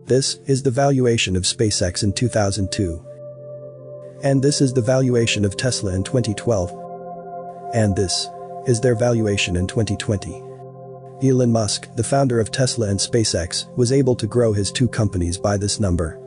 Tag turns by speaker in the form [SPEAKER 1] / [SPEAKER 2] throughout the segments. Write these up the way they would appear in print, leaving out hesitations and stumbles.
[SPEAKER 1] This is the valuation of SpaceX in 2002. And this is the valuation of Tesla in 2012. And this is their valuation in 2020. Elon Musk, the founder of Tesla and SpaceX, was able to grow his two companies by this number.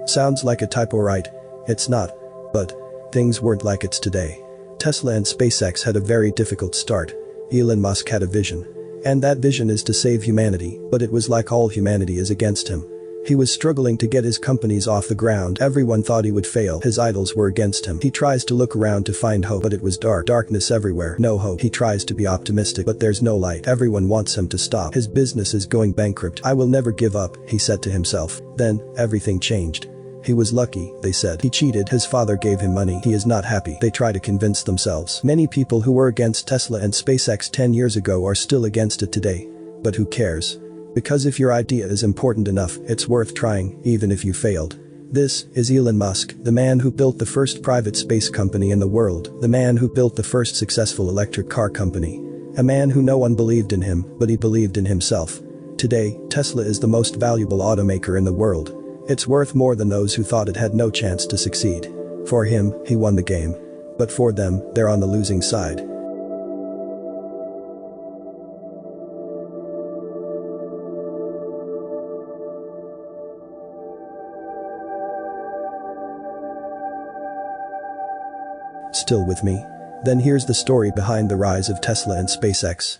[SPEAKER 1] Sounds like a typo, right? It's not. But things weren't like it's today. Tesla and SpaceX had a very difficult start. Elon Musk had a vision. And that vision is to save humanity, but it was like all humanity is against him. He was struggling to get his companies off the ground. Everyone thought he would fail. His idols were against him. He tries to look around to find hope, but it was dark. Darkness everywhere. No hope. He tries to be optimistic, but there's no light. Everyone wants him to stop. His business is going bankrupt. I will never give up, he said to himself. Then, everything changed. He was lucky, they said. He cheated. His father gave him money. He is not happy. They try to convince themselves. Many people who were against Tesla and SpaceX 10 years ago are still against it today. But who cares? Because if your idea is important enough, it's worth trying, even if you failed. This is Elon Musk, the man who built the first private space company in the world, the man who built the first successful electric car company. A man who no one believed in him, but he believed in himself. Today, Tesla is the most valuable automaker in the world. It's worth more than those who thought it had no chance to succeed. For him, he won the game. But for them, they're on the losing side. Still with me? Then here's the story behind the rise of Tesla and SpaceX.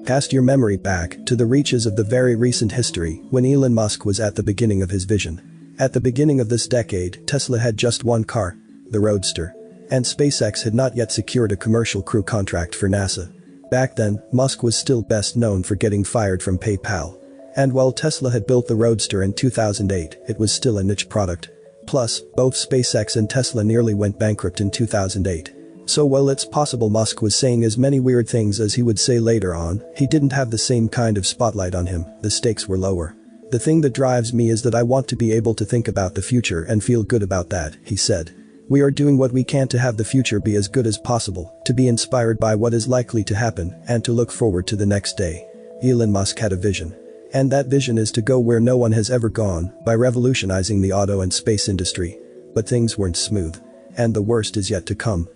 [SPEAKER 1] Cast your memory back to the reaches of the very recent history when Elon Musk was at the beginning of his vision. At the beginning of this decade, Tesla had just one car, the Roadster. And SpaceX had not yet secured a commercial crew contract for NASA. Back then, Musk was still best known for getting fired from PayPal. And while Tesla had built the Roadster in 2008, it was still a niche product. Plus, both SpaceX and Tesla nearly went bankrupt in 2008. So while it's possible Musk was saying as many weird things as he would say later on, he didn't have the same kind of spotlight on him. The stakes were lower. The thing that drives me is that I want to be able to think about the future and feel good about that, he said. We are doing what we can to have the future be as good as possible, to be inspired by what is likely to happen, and to look forward to the next day. Elon Musk had a vision. And that vision is to go where no one has ever gone, by revolutionizing the auto and space industry. But things weren't smooth. And the worst is yet to come.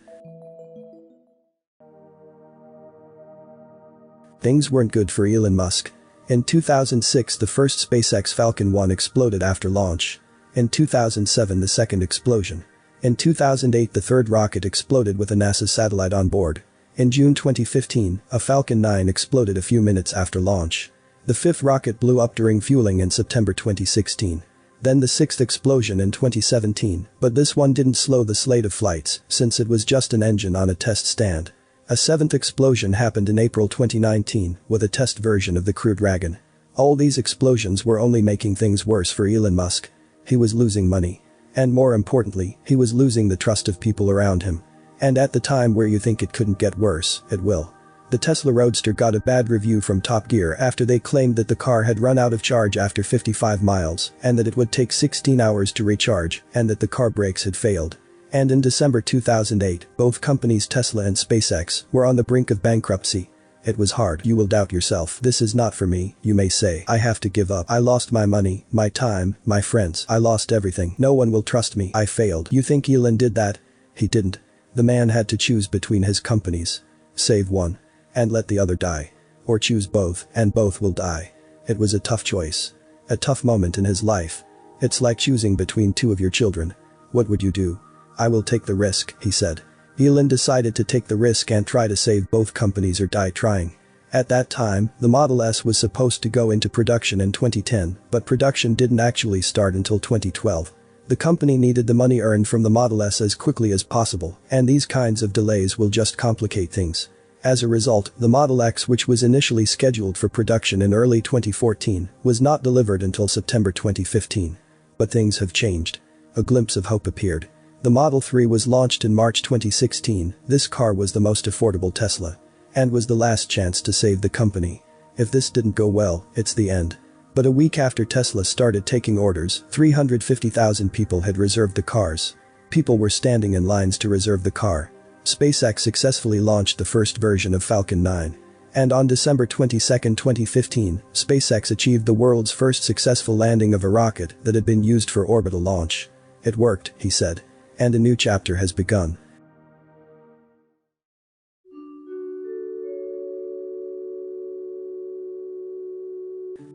[SPEAKER 1] Things weren't good for Elon Musk. In 2006, the first SpaceX Falcon 1 exploded after launch. In 2007, the second explosion. In 2008, the third rocket exploded with a NASA satellite on board. In June 2015, a Falcon 9 exploded a few minutes after launch. The fifth rocket blew up during fueling in September 2016. Then the sixth explosion in 2017, but this one didn't slow the slate of flights, since it was just an engine on a test stand. A seventh explosion happened in April 2019, with a test version of the Crew Dragon. All these explosions were only making things worse for Elon Musk. He was losing money. And more importantly, he was losing the trust of people around him. And at the time where you think it couldn't get worse, it will. The Tesla Roadster got a bad review from Top Gear after they claimed that the car had run out of charge after 55 miles, and that it would take 16 hours to recharge, and that the car brakes had failed. And in December 2008, both companies Tesla and SpaceX were on the brink of bankruptcy. It was hard. You will doubt yourself. This is not for me, you may say. I have to give up. I lost my money, my time, my friends. I lost everything. No one will trust me. I failed. You think Elon did that? He didn't. The man had to choose between his companies. Save one. And let the other die. Or choose both, and both will die. It was a tough choice. A tough moment in his life. It's like choosing between two of your children. What would you do? I will take the risk, he said. Elon decided to take the risk and try to save both companies or die trying. At that time, the Model S was supposed to go into production in 2010, but production didn't actually start until 2012. The company needed the money earned from the Model S as quickly as possible, and these kinds of delays will just complicate things. As a result, the Model X, which was initially scheduled for production in early 2014, was not delivered until September 2015. But things have changed. A glimpse of hope appeared. The Model 3 was launched in March 2016. This car was the most affordable Tesla. And was the last chance to save the company. If this didn't go well, it's the end. But a week after Tesla started taking orders, 350,000 people had reserved the cars. People were standing in lines to reserve the car. SpaceX successfully launched the first version of Falcon 9. And on December 22, 2015, SpaceX achieved the world's first successful landing of a rocket that had been used for orbital launch. "It worked," he said. "And a new chapter has begun."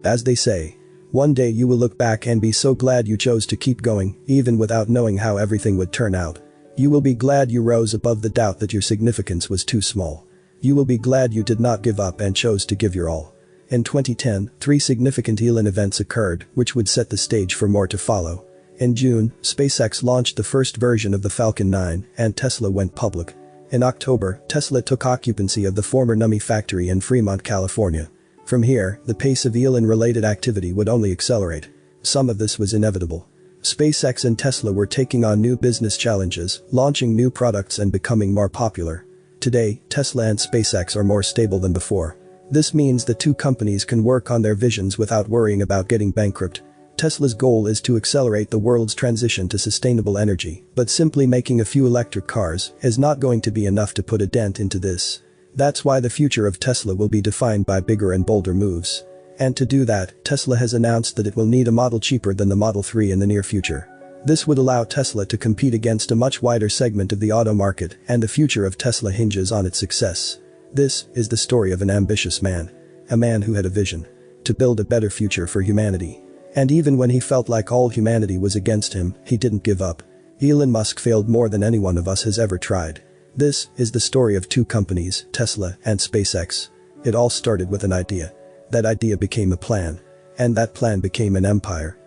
[SPEAKER 1] As they say, one day you will look back and be so glad you chose to keep going, even without knowing how everything would turn out. You will be glad you rose above the doubt that your significance was too small. You will be glad you did not give up and chose to give your all. In 2010, 3 significant Elon events occurred, which would set the stage for more to follow. In June, SpaceX launched the first version of the Falcon 9, and Tesla went public. In October, Tesla took occupancy of the former Nummi factory in Fremont, California. From here, the pace of Elon-related activity would only accelerate. Some of this was inevitable. SpaceX and Tesla were taking on new business challenges, launching new products and becoming more popular. Today, Tesla and SpaceX are more stable than before. This means the two companies can work on their visions without worrying about getting bankrupt. Tesla's goal is to accelerate the world's transition to sustainable energy, but simply making a few electric cars is not going to be enough to put a dent into this. That's why the future of Tesla will be defined by bigger and bolder moves. And to do that, Tesla has announced that it will need a model cheaper than the Model 3 in the near future. This would allow Tesla to compete against a much wider segment of the auto market, and the future of Tesla hinges on its success. This is the story of an ambitious man. A man who had a vision. To build a better future for humanity. And even when he felt like all humanity was against him, he didn't give up. Elon Musk failed more than any one of us has ever tried. This is the story of two companies, Tesla and SpaceX. It all started with an idea. That idea became a plan. And that plan became an empire.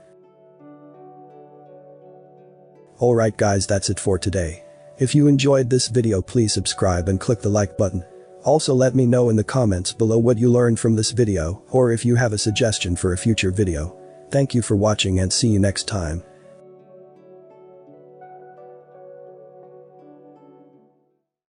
[SPEAKER 1] Alright guys, that's it for today. If you enjoyed this video, please subscribe and click the like button. Also let me know in the comments below what you learned from this video, or if you have a suggestion for a future video. Thank you for watching and see you next time.